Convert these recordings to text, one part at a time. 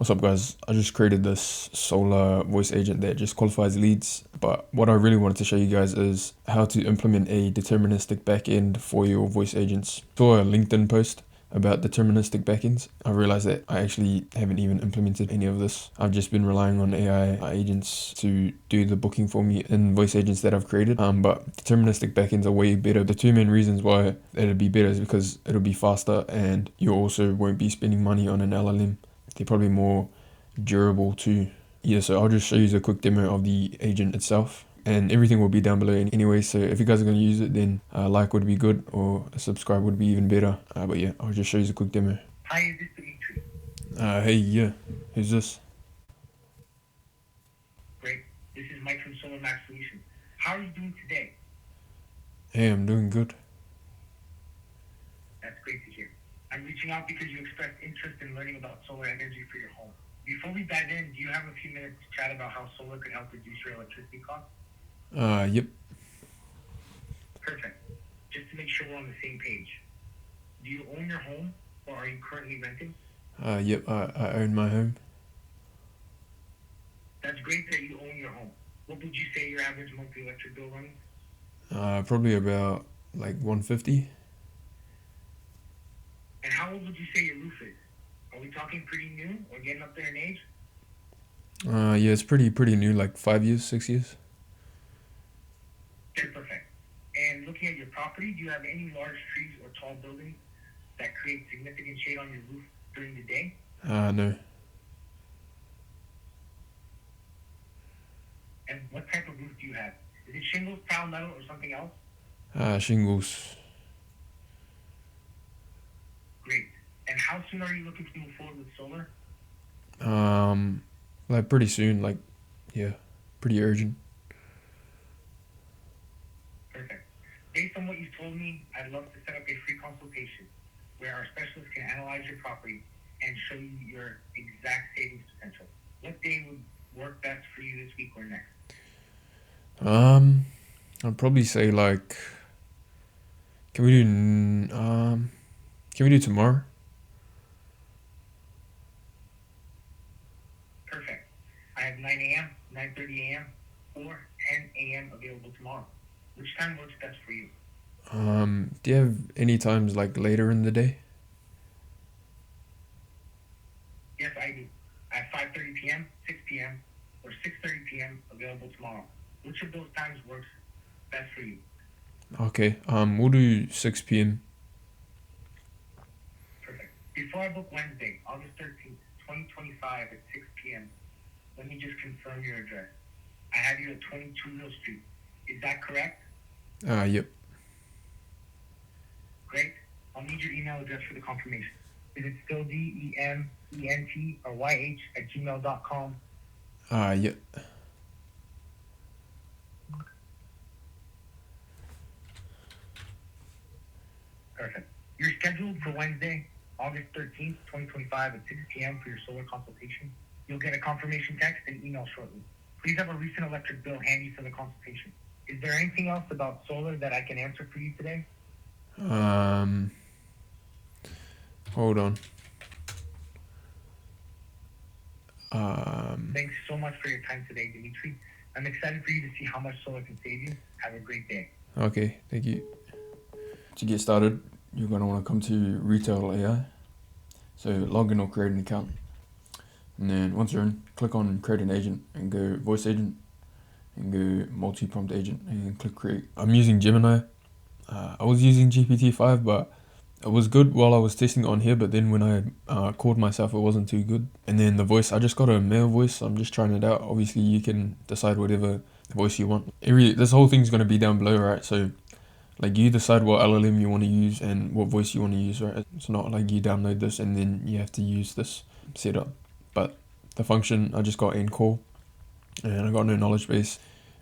What's up, guys? I just created this solar voice agent that just qualifies leads, but what I really wanted to show you guys is how to implement a deterministic backend for your voice agents. I saw a LinkedIn post about deterministic backends. I realized that I actually haven't even implemented any of this. I've just been relying on AI agents to do the booking for me in voice agents that I've created. But deterministic backends are way better. The two main reasons why it'll be better is because it'll be faster and you also won't be spending money on an LLM. They're probably more durable too. Yeah, so I'll just show you a quick demo of the agent itself, and everything will be down below anyway. So if you guys are going to use it, then a like would be good, or a subscribe would be even better. But yeah, I'll just show you a quick demo. Hi, is this Dimitri? Hey, yeah, who's this? Great. This is Mike from Solar Max Solutions. How are you doing today? Hey, I'm doing good. That's great to hear. I'm reaching out because you expressed interest in learning about solar energy for your home. Before we dive in, do you have a few minutes to chat about how solar could help reduce your electricity costs? Yep. Perfect. Just to make sure we're on the same page. Do you own your home, or are you currently renting? Yep, I own my home. That's great that you own your home. What would you say your average monthly electric bill runs? Probably about like 150. And how old would you say your roof is? Are we talking pretty new or getting up there in age? Yeah, it's pretty new, like 5 years, 6 years. Okay, perfect. And looking at your property, do you have any large trees or tall buildings that create significant shade on your roof during the day? No. And what type of roof do you have? Is it shingles, tile, metal, or something else? Shingles. Great. And how soon are you looking to move forward with solar? Like pretty soon, like, yeah, pretty urgent. Perfect. Based on what you've told me, I'd love to set up a free consultation where our specialists can analyze your property and show you your exact savings potential. What day would work best for you this week or next? I'd probably say like, can we do, can we do tomorrow? Perfect. I have 9 a.m., 9:30 a.m., or 10 a.m. available tomorrow. Which time works best for you? Do you have any times like later in the day? Yes, I do. I have 5:30 p.m., 6 p.m., or 6:30 p.m. available tomorrow. Which of those times works best for you? Okay, we'll do 6 p.m. Perfect. Before I book Wednesday, August 13th, 2025 at 6 p.m., let me just confirm your address. I have you at 22 Mill Street. Is that correct? Yep. Great. I'll need your email address for the confirmation. Is it still DEMENT or YH@gmail.com? Yep. Perfect. You're scheduled for Wednesday, August 13th, 2025 at 6 p.m. for your solar consultation. You'll get a confirmation text and email shortly. Please have a recent electric bill handy for the consultation. Is there anything else about solar that I can answer for you today? Hold on. Thanks so much for your time today, Dimitri. I'm excited for you to see how much solar can save you. Have a great day. Okay, thank you. To get started, you're going to want to come to Retell AI. So log in or create an account. And then once you're in, click on create an agent and go voice agent and go multi-prompt agent and click create. I'm using Gemini. I was using GPT-5, but it was good while I was testing it on here, but then when I called myself, it wasn't too good. And then the voice, I just got a male voice, so I'm just trying it out. Obviously, you can decide whatever voice you want. This whole thing's going to be down below, right? So like you decide what LLM you want to use and what voice you want to use, right? It's not like you download this and then you have to use this setup. But the function, I just got in call and I got no knowledge base.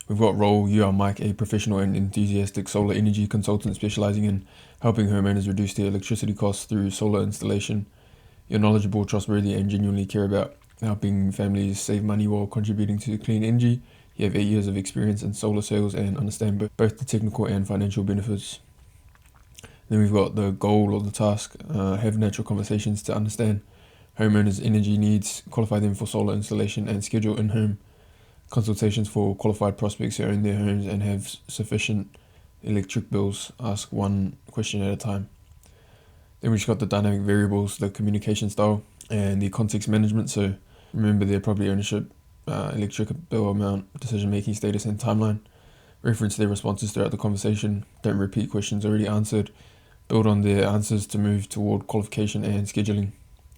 We've got role, you are Mike, a professional and enthusiastic solar energy consultant specializing in helping homeowners reduce their electricity costs through solar installation. You're knowledgeable, trustworthy, and genuinely care about helping families save money while contributing to clean energy. You have 8 years of experience in solar sales and understand both the technical and financial benefits. Then we've got the goal or the task, have natural conversations to understand homeowners' energy needs, qualify them for solar installation, and schedule in-home consultations for qualified prospects who own their homes and have sufficient electric bills. Ask one question at a time. Then we just got the dynamic variables, the communication style, and the context management. So remember their property ownership, electric bill amount, decision-making status, and timeline. Reference their responses throughout the conversation. Don't repeat questions already answered. Build on their answers to move toward qualification and scheduling.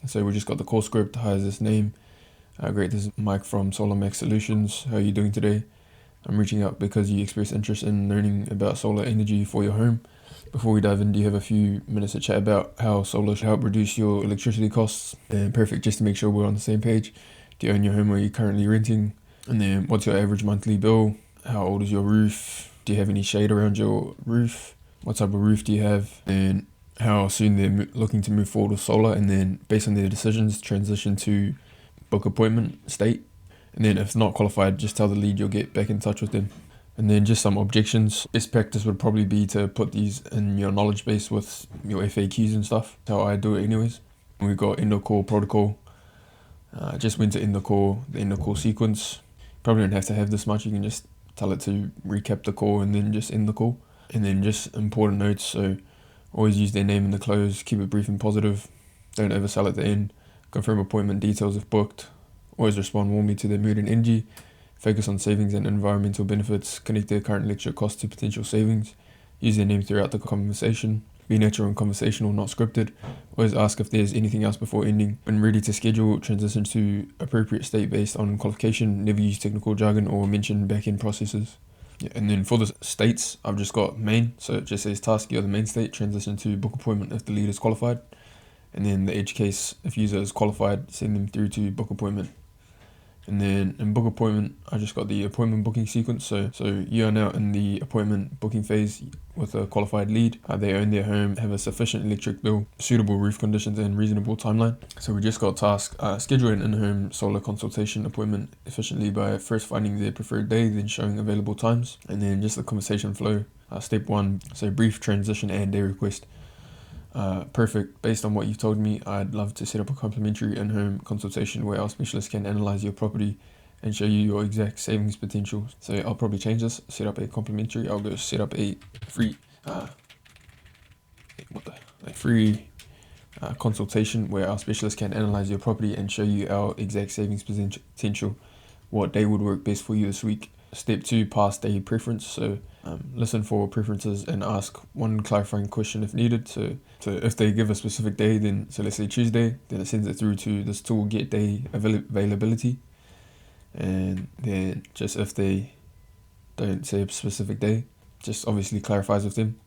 So we just got the call script. Hi, is this name? Great, this is Mike from Solar Max Solutions. How are you doing today? I'm reaching out because you expressed interest in learning about solar energy for your home. Before we dive in, do you have a few minutes to chat about how solar should help reduce your electricity costs? And perfect, just to make sure we're on the same page. Do you own your home or are you currently renting? And then what's your average monthly bill? How old is your roof? Do you have any shade around your roof? What type of roof do you have? And how soon they're looking to move forward with solar. And then based on their decisions, transition to book appointment state. And then if not qualified, just tell the lead you'll get back in touch with them. And then just some objections. Best practice would probably be to put these in your knowledge base with your FAQs and stuff. That's how I do it anyways. We've got end of call protocol. Just when to end the call sequence. Probably don't have to have this much. You can just tell it to recap the call and then just end the call. And then just important notes. So always use their name in the close. Keep it brief and positive. Don't oversell at the end. Confirm appointment details if booked. Always respond warmly to their mood and energy. Focus on savings and environmental benefits. Connect their current electric costs to potential savings. Use their name throughout the conversation. Be natural and conversational, not scripted. Always ask if there's anything else before ending. When ready to schedule, transition to appropriate state based on qualification. Never use technical jargon or mention back-end processes. Yeah, and then for the states, I've just got main. So it just says task, you're the main state. Transition to book appointment if the lead is qualified. And then the edge case, if user is qualified, send them through to book appointment. And then in book appointment, I just got the appointment booking sequence. So you are now in the appointment booking phase with a qualified lead. They own their home, have a sufficient electric bill, suitable roof conditions, and reasonable timeline. So we just got task, schedule an in-home solar consultation appointment efficiently by first finding their preferred day, then showing available times. And then just the conversation flow. Step 1, so brief transition and day request. Perfect. Based on what you've told me, I'd love to set up a complimentary in-home consultation where our specialist can analyze your property and show you your exact savings potential. So I'll probably change this, set up a complimentary. I'll go set up a free consultation where our specialist can analyze your property and show you our exact savings potential. What day would work best for you this week? Step 2, pass day preference. So listen for preferences and ask one clarifying question if needed. So if they give a specific day, then so let's say Tuesday, then it sends it through to this tool, get day availability. And then just if they don't say a specific day, just obviously clarifies with them.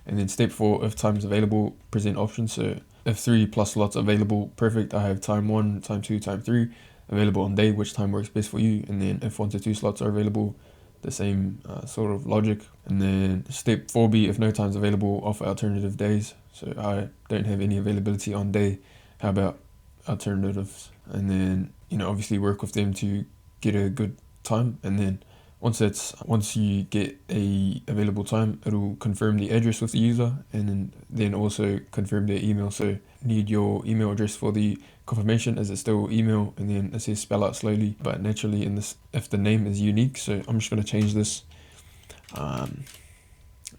And then step 4, if time's available, present options. So if 3+ slots available, perfect. I have time 1, time 2, time 3 available on day, which time works best for you. And then if 1 to 2 slots are available, the same sort of logic. And then step 4B, if no time's available, offer alternative days. So I don't have any availability on day, how about alternatives? And then obviously work with them to get a good time. And then once you get a available time, it'll confirm the address with the user and then also confirm their email. So need your email address for the confirmation. Is it still email? And then it says spell out slowly but naturally in this if the name is unique. So I'm just going to change this and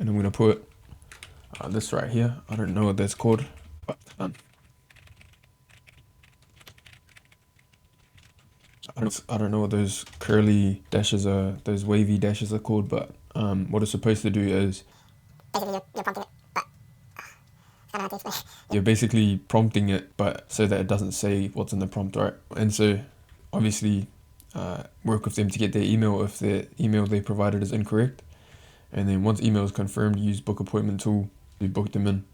I'm going to put this right here. I don't know what that's called, but I don't know what those curly dashes are, those wavy dashes are called, but what it's supposed to do is you're basically prompting it, but so that it doesn't say what's in the prompt, right? And so obviously work with them to get their email if the email they provided is incorrect. And then once email is confirmed, use book appointment tool to book them in.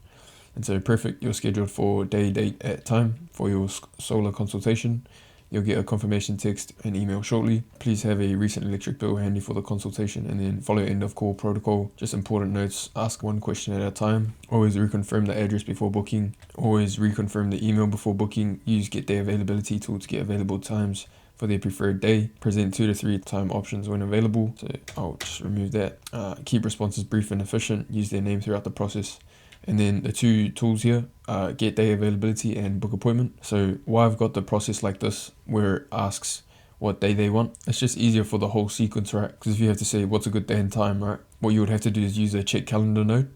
And so perfect, you're scheduled for day, date, at time for your solar consultation. You'll get a confirmation text and email shortly. Please have a recent electric bill handy for the consultation and then follow end of call protocol. Just important notes, ask one question at a time. Always reconfirm the address before booking. Always reconfirm the email before booking. Use get day availability tool to get available times for their preferred day. Present 2 to 3 time options when available. So I'll just remove that. Keep responses brief and efficient. Use their name throughout the process. And then the two tools here, get day availability and book appointment. So why I've got the process like this, where it asks what day they want, it's just easier for the whole sequence, right? Because if you have to say what's a good day and time, right, what you would have to do is use a check calendar node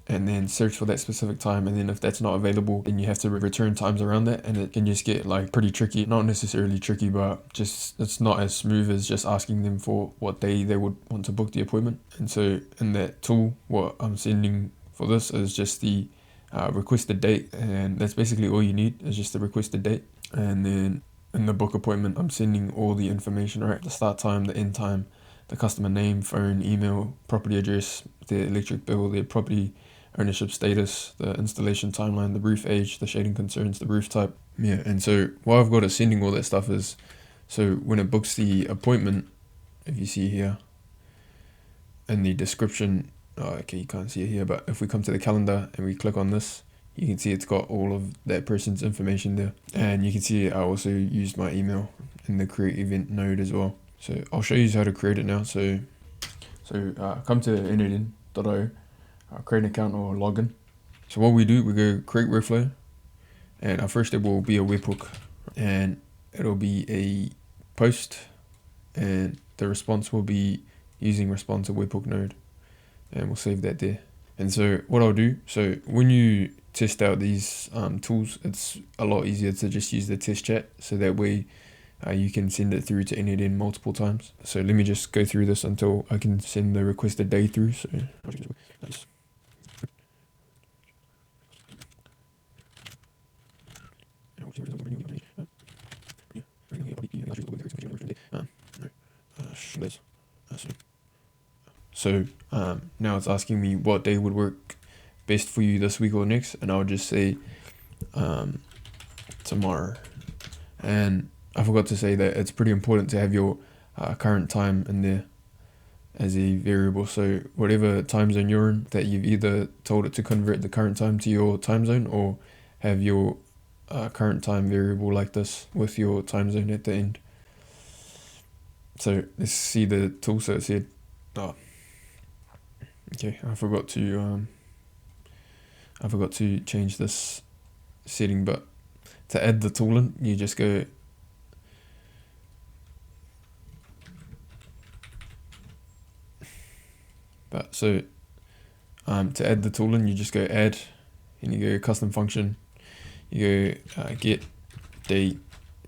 and then search for that specific time, and then if that's not available, then you have to return times around that, and it can just get like pretty tricky. Not necessarily tricky, but just it's not as smooth as just asking them for what day they would want to book the appointment. And so in that tool, what I'm sending for this is just the requested date, and that's basically all you need, is just the requested date. And then in the book appointment, I'm sending all the information, right? The start time, the end time, the customer name, phone, email, property address, their electric bill, their property ownership status, the installation timeline, the roof age, the shading concerns, the roof type. Yeah, and so why I've got it sending all that stuff is, so when it books the appointment, if you see here in the description, okay, you can't see it here, but if we come to the calendar and we click on this, you can see it's got all of that person's information there. And you can see I also used my email in the create event node as well. So I'll show you how to create it now. So come to inedin.io, create an account or login. So what we do, we go create workflow, and our first step will be a webhook, and it'll be a post, and the response will be using responsive webhook node, and we'll save that there. And so what I'll do, so when you test out these tools, it's a lot easier to just use the test chat, so that way you can send it through to Inedin multiple times. So let me just go through this until I can send the requested day through. So So now it's asking me what day would work best for you this week or next, and I'll just say tomorrow. And I forgot to say that it's pretty important to have your current time in there as a variable. So whatever time zone you're in, that you've either told it to convert the current time to your time zone, or have your current time variable like this with your time zone at the end. So let's see the tool. So it said, okay, I forgot to change this setting, but to add the tool in, you just go to add the tool in, you just go add, and you go custom function, you go get date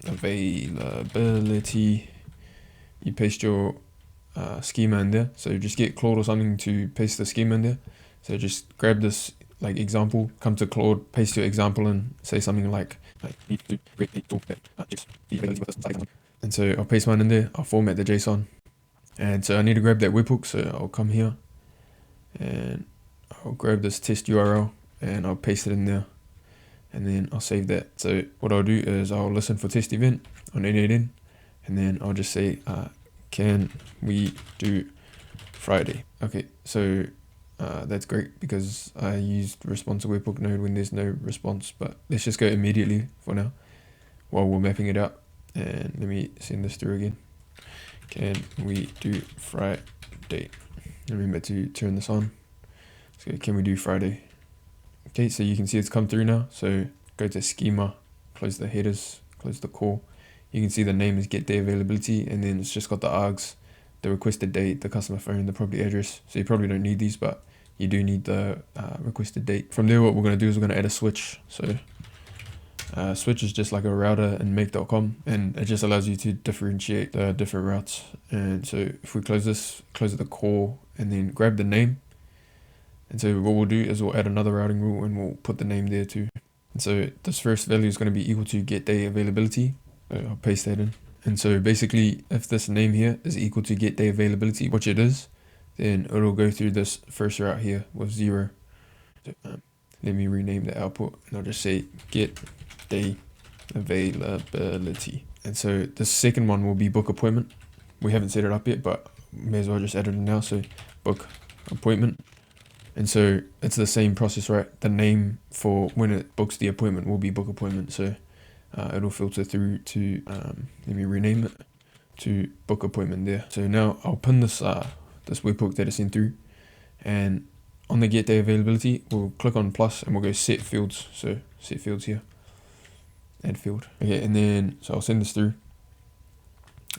availability, you paste your schema in there. So just get Claude or something to paste the schema in there. So just grab this like example, come to Claude, paste your example in, say something like need to create a tool that and so I'll paste mine in there, I'll format the JSON, and so I need to grab that webhook. So I'll come here and I'll grab this test URL and I'll paste it in there, and then I'll save that. So what I'll do is I'll listen for test event on Inedin, and then I'll just say can we do Friday? Okay, so that's great because I used responsive webhook node when there's no response, but let's just go immediately for now while we're mapping it out. And let me send this through again. Can we do Friday? Remember to turn this on. So can we do Friday? Okay, so you can see it's come through now. So go to schema, close the headers, close the core. You can see the name is get day availability, and then it's just got the args, the requested date, the customer phone, the property address. So you probably don't need these, but you do need the requested date. From there, what we're going to do is we're going to add a switch. So switch is just like a router in make.com, and it just allows you to differentiate the different routes. And so if we close this, close the core, and then grab the name. And so what we'll do is we'll add another routing rule and we'll put the name there too. And so this first value is going to be equal to get day availability. So I'll paste that in. And so basically, if this name here is equal to get day availability, which it is, then it'll go through this first route here with 0. So, let me rename the output, and I'll just say get day availability. And so the second one will be book appointment. We haven't set it up yet, but may as well just add it in now. So book appointment. And so it's the same process, right? The name for when it books the appointment will be book appointment. So it'll filter through to, let me rename it to book appointment there. So now I'll pin this this webhook that I sent through, and on the get day availability, we'll click on plus and we'll go set fields. So set fields here, add field. Okay, and then, so I'll send this through.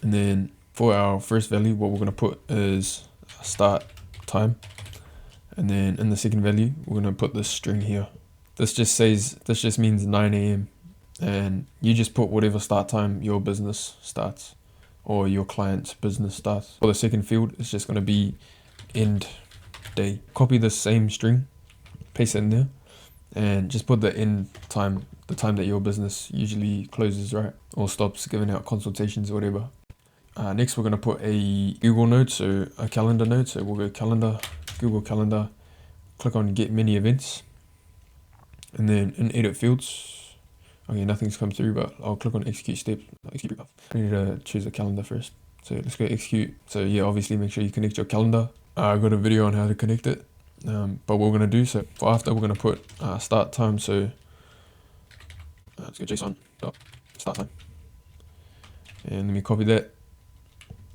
And then for our first value, what we're gonna put is start time. And then in the second value, we're gonna put this string here. This just means 9 AM. And you just put whatever start time your business starts or your client's business starts. For the second field, it's just gonna be end day. Copy the same string, paste it in there, and just put the end time, the time that your business usually closes, right? Or stops giving out consultations or whatever. Next, we're going to put a Google node, so a calendar node. So we'll go calendar, Google Calendar, click on get many events, and then in edit fields, okay, nothing's come through, but I'll click on execute step. I need to choose a calendar first. So let's go execute. So yeah, obviously make sure you connect your calendar. I've got a video on how to connect it, but what we're going to do, so for after, we're going to put start time. So let's go JSON start time, and let me copy that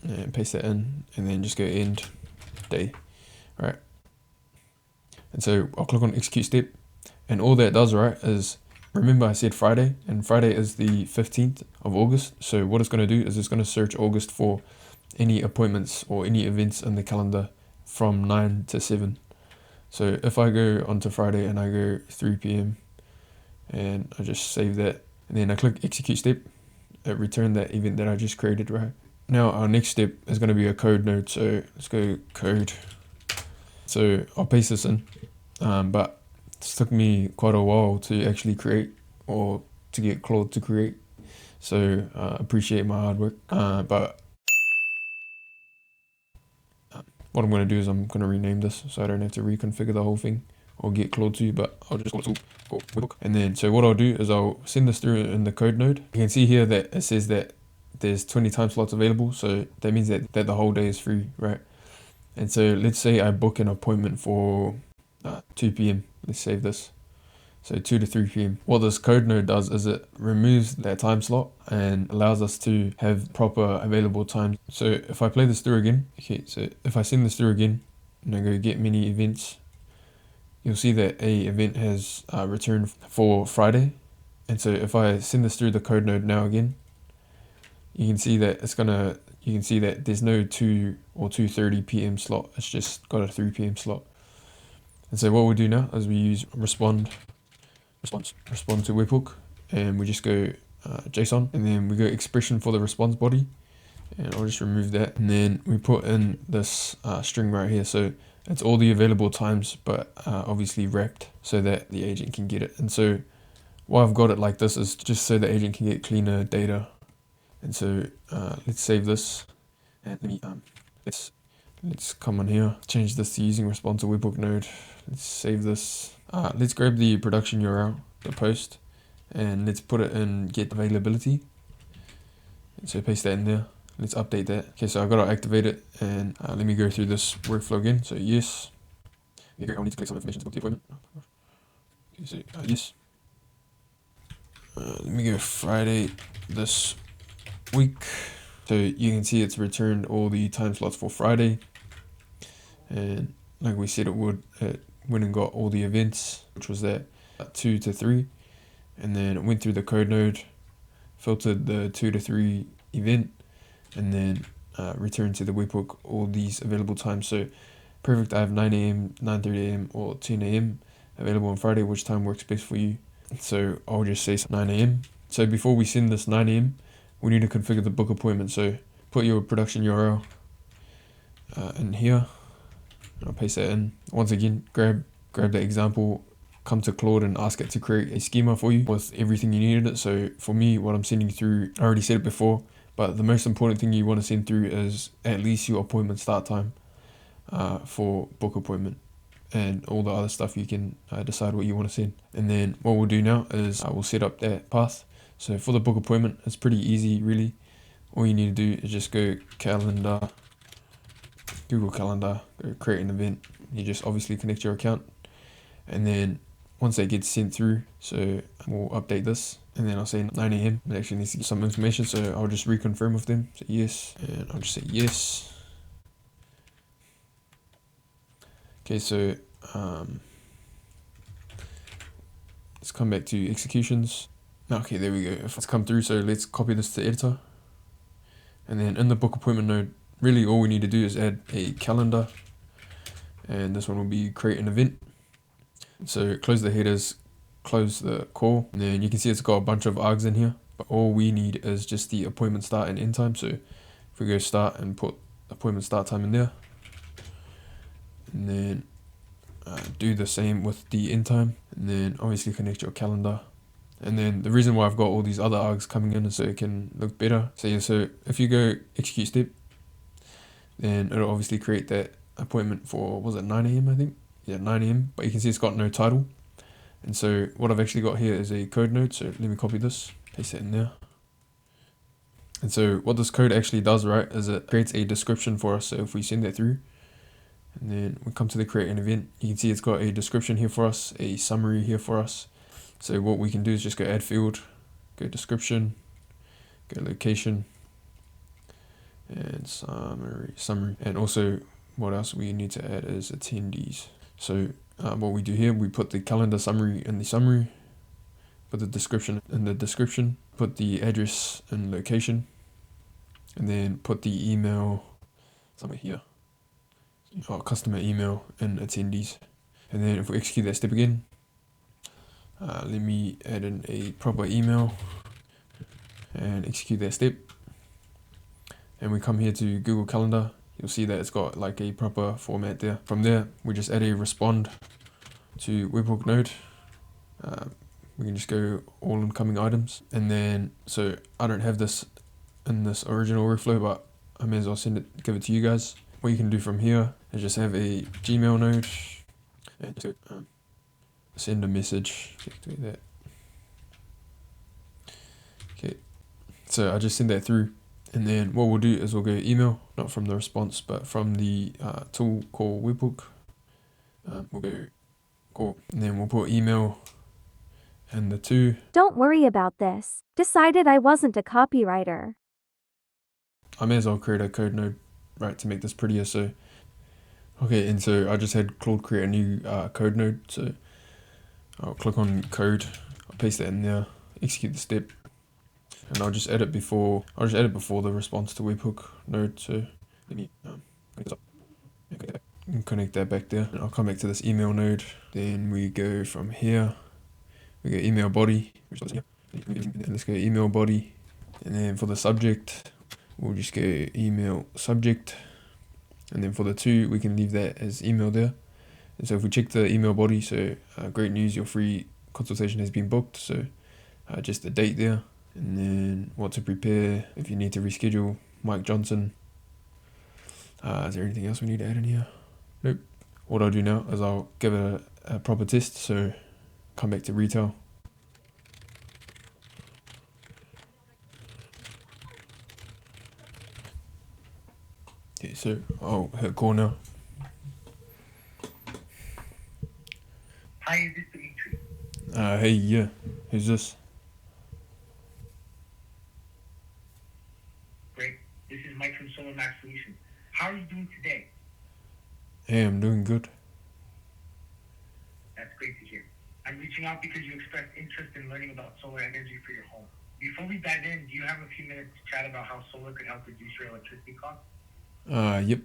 and paste that in, and then just go end day. All right, and so I'll click on execute step, and all that does, right, is, remember I said Friday, and Friday is the 15th of August. So what it's going to do is it's going to search August for any appointments or any events in the calendar from 9 to 7. So if I go onto Friday and I go 3 p.m. and I just save that, and then I click execute step, it returned that event that I just created, right? Now our next step is going to be a code node. So let's go code. So I'll paste this in, but it took me quite a while to actually create, or to get Claude to create. So appreciate my hard work. But what I'm going to do is I'm going to rename this so I don't have to reconfigure the whole thing or get Claude to, but I'll just call it Webhook. And then, so what I'll do is I'll send this through in the code node. You can see here that it says that there's 20 time slots available. So that means that the whole day is free, right? And so let's say I book an appointment for 2 p.m. Let's save this. So 2 to 3 p.m. What this code node does is it removes that time slot and allows us to have proper available time. So if I play this through again, okay, so if I send this through again and I go get many events, you'll see that a event has returned for Friday. And so if I send this through the code node now again, you can see that you can see that there's no 2 or 2:30 p.m. slot. It's just got a 3 p.m. slot. And so what we do now is we use respond to Webhook, and we just go JSON, and then we go expression for the response body, and I'll just remove that, and then we put in this string right here. So it's all the available times, but obviously wrapped so that the agent can get it. And so why I've got it like this is just so the agent can get cleaner data. And so let's save this, and let me let's come on here, change this to using response to Webhook node. Let's save this. Let's grab the production URL, the post, and let's put it in get availability. And so paste that in there. Let's update that. Okay, so I've got to activate it, and let me go through this workflow again. So yes, okay, I'll need to click some information to book the appointment. Okay, so yes. Let me go Friday this week. So you can see it's returned all the time slots for Friday, and like we said it would, it went and got all the events, which was that 2 to 3, and then it went through the code node, filtered the 2 to 3 event, and then returned to the webhook all these available times. So perfect, I have 9 a.m, 9:30 a.m, or 10 a.m. available on Friday. Which time works best for you? So I'll just say 9 a.m. So before we send this 9 a.m, we need to configure the book appointment. So put your production URL in here. I'll paste that in. Once again, grab the example, come to Claude and ask it to create a schema for you with everything you needed it. So for me, what I'm sending through, I already said it before, but the most important thing you want to send through is at least your appointment start time for book appointment, and all the other stuff you can decide what you want to send. And then what we'll do now is I will set up that path. So for the book appointment, it's pretty easy really. All you need to do is just go calendar, Google Calendar, go create an event. You just obviously connect your account, and then once that gets sent through, so we'll update this, and then I'll say 9 a.m. It actually needs to get some information, so I'll just reconfirm with them. So yes, and I'll just say yes. Okay, so let's come back to executions. Okay, there we go. If it's come through, so let's copy this to editor. And then in the book appointment node, really all we need to do is add a calendar. And this one will be create an event. So close the headers, close the call, and then you can see it's got a bunch of args in here, but all we need is just the appointment start and end time. So if we go start and put appointment start time in there, and then do the same with the end time, and then obviously connect your calendar. And then the reason why I've got all these other args coming in is so it can look better. So yeah, so if you go execute step, then it'll obviously create that appointment for, was it 9 a.m. I think? Yeah, 9 a.m. But you can see it's got no title. And so what I've actually got here is a code node. So let me copy this, paste it in there. And so what this code actually does, right, is it creates a description for us. So if we send that through, and then we come to the create an event, you can see it's got a description here for us, a summary here for us. So what we can do is just go add field, go description, go location, and summary. And also what else we need to add is attendees. So what we do here, we put the calendar summary in the summary, put the description in the description, put the address and location, and then put the email somewhere here, customer email and attendees. And then if we execute that step again, let me add in a proper email and execute that step. And we come here to Google Calendar, you'll see that it's got like a proper format there. From there, we just add a respond to Webhook node. We can just go all incoming items. And then, so I don't have this in this original workflow, but I may as well give it to you guys. What you can do from here is just have a Gmail node and just send a message. Do that. Okay, so I just send that through. And then what we'll do is we'll go email, not from the response, but from the tool called Webhook. We'll go call, and then we'll put email and the two. Don't worry about this. Decided I wasn't a copywriter. I may as well create a code node, right, to make this prettier. So, okay, and so I just had Claude create a new code node. So I'll click on code, I'll paste that in there, execute the step. And I'll just edit before the response to Webhook node. So let me connect that back there. And I'll come back to this email node. Then we go from here. We go email body. Let's go email body. And then for the subject, we'll just go email subject. And then for the two, we can leave that as email there. And so if we check the email body, so great news, your free consultation has been booked. So just the date there. And then what to prepare if you need to reschedule, Mike Johnson. Is there anything else we need to add in here? Nope. What I'll do now is I'll give it a proper test. So come back to Retell. Okay, so I'll hit call now. Hi, is this Dimitri? Hey, yeah. Who's this? Great. This is Mike from Solar Max Solutions. How are you doing today? Hey, I'm doing good. That's great to hear. I'm reaching out because you expressed interest in learning about solar energy for your home. Before we dive in, do you have a few minutes to chat about how solar could help reduce your electricity costs? Yep.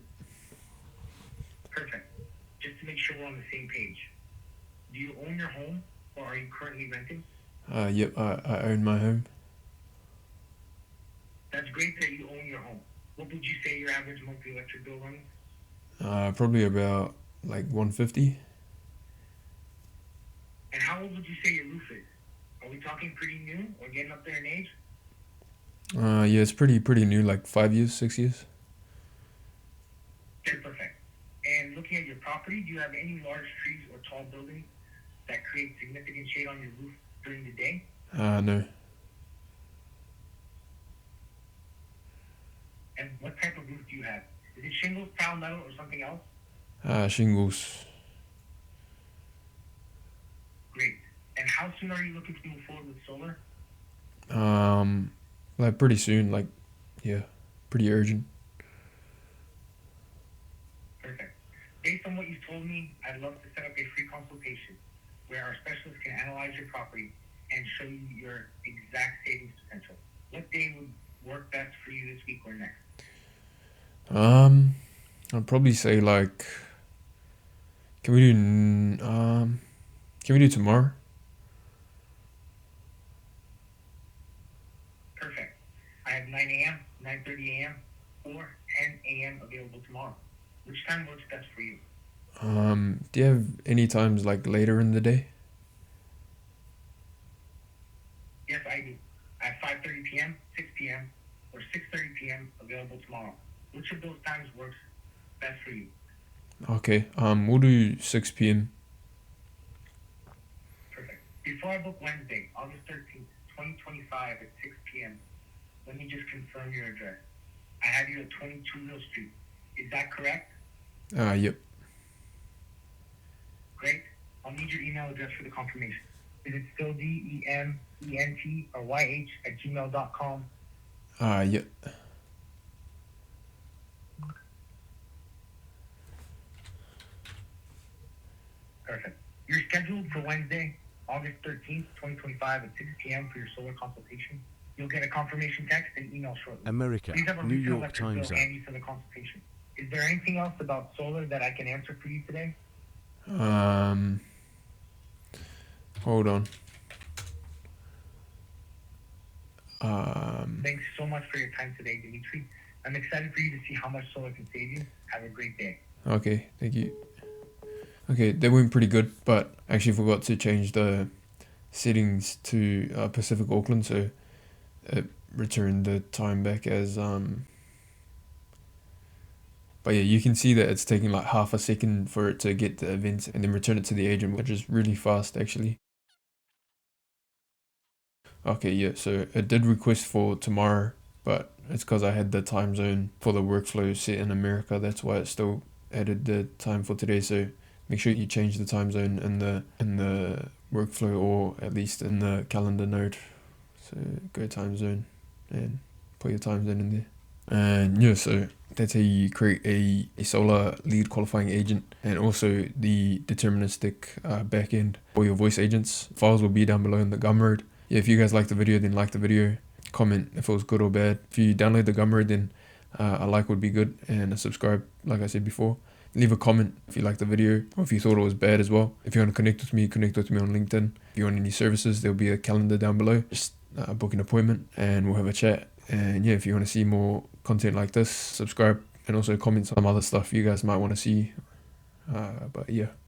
Perfect. Just to make sure we're on the same page. Do you own your home or are you currently renting? Yep, I own my home. That's great that you own your home. What would you say your average monthly electric bill runs? Probably about like 150. And how old would you say your roof is? Are we talking pretty new or getting up there in age? Yeah, it's pretty new, like 5 years, 6 years. Okay, perfect. And looking at your property, do you have any large trees or tall buildings that create significant shade on your roof during the day? No. And what type of roof do you have? Is it shingles, tile, metal, or something else? Shingles. Great. And how soon are you looking to move forward with solar? Like pretty soon, like, yeah, pretty urgent. Perfect. Based on what you told me, I'd love to set up a free consultation where our specialists can analyze your property and show you your exact savings potential. What day would work best for you this week or next? I'd probably say like, can we do tomorrow? Perfect. I have 9 a.m., 9:30 a.m., or 10 a.m. available tomorrow. Which time works best for you? Do you have any times like later in the day? Yes, I do. I have 5:30 p.m., 6 p.m., or 6:30 p.m. available tomorrow. Which of those times works best for you? Okay, we'll do 6 p.m. Perfect. Before I book Wednesday, August 13th, 2025 at 6 p.m., let me just confirm your address. I have you at 22 Mill Street. Is that correct? Yep. Great. I'll need your email address for the confirmation. Is it still DEMENT or YH@gmail.com? Yep. Perfect. You're scheduled for Wednesday, August 13th, 2025 at 6 p.m. for your solar consultation. You'll get a confirmation text and email shortly. America, Please have a New recent York electric time bill zone. handy for the consultation. Is there anything else about solar that I can answer for you today? Hold on. Thanks so much for your time today, Dimitri. I'm excited for you to see how much solar can save you. Have a great day. Okay, thank you. Okay, they went pretty good, but I actually forgot to change the settings to Pacific Auckland, so it returned the time back as but yeah, you can see that it's taking like half a second for it to get the event and then return it to the agent, which is really fast actually. Okay, yeah, so it did request for tomorrow, but it's because I had the time zone for the workflow set in America. That's why it still added the time for today. So make sure you change the time zone in the workflow, or at least in the calendar node. So go time zone and put your time zone in there. And yeah, so that's how you create a solar lead qualifying agent, and also the deterministic backend for your voice agents. Files will be down below in the Gumroad. Yeah, if you guys liked the video, then like the video. Comment if it was good or bad. If you download the Gumroad, then a like would be good, and a subscribe, like I said before. Leave a comment if you liked the video, or if you thought it was bad as well. If you want to connect with me on LinkedIn. If you want any services, there'll be a calendar down below. Just book an appointment and we'll have a chat. And yeah, if you want to see more content like this, subscribe, and also comment some other stuff you guys might want to see. But yeah.